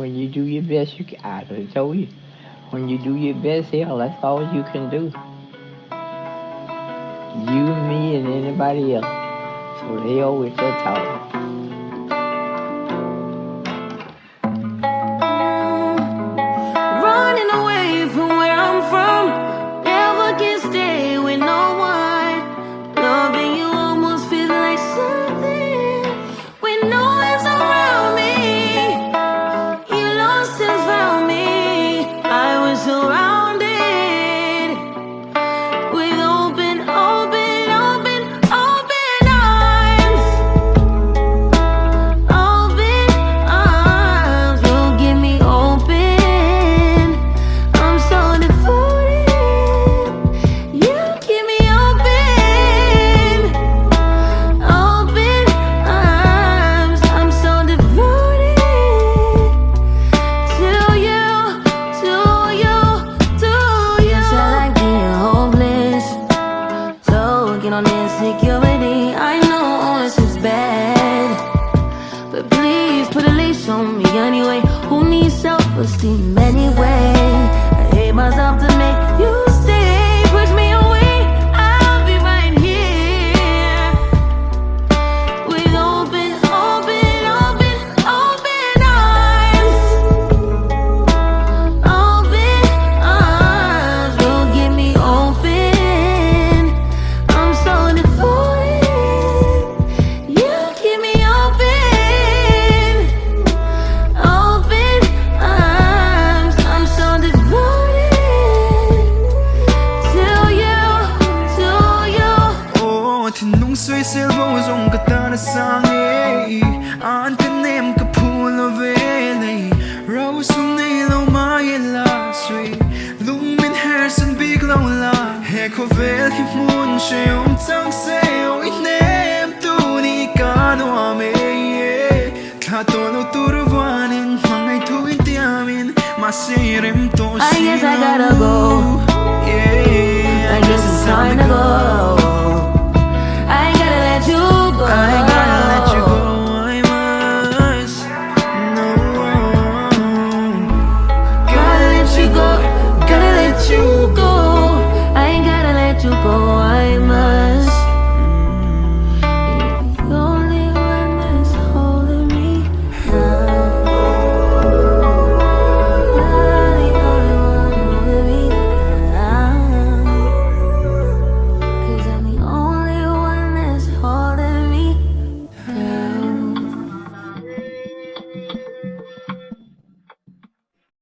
When you do your best, you can, I done told you. When you do your best, hell, that's all you can do. You, me, and anybody else. So they always just talk. Running away from where I'm from, never can stay with no one. Loving you almost feels like something when no one's around me. You lost and found me. I was surrounded with open arms. Open arms, you give me open. I'm so devoted. You keep me open. Open arms, I'm so devoted to you, to you, to you. Yes, I like being hopeless. Chokin on insecurity. I know all this is bad, but please put a leash on me anyway. Who needs self-esteem anyway? I hate myself to make you stay. Push me away, I'll be right here with open arms. Open arms, you'll get me open. I'm so devoted. You keep me open. Open arms, I'm so devoted to you. Oh, thinlung suihlung zawng ka sang ankanem ka Lovin rosum mahila suihlung hersan khawve hmun chang hnemtu nuam Runnin I guess I gotta go. I guess it's time to go.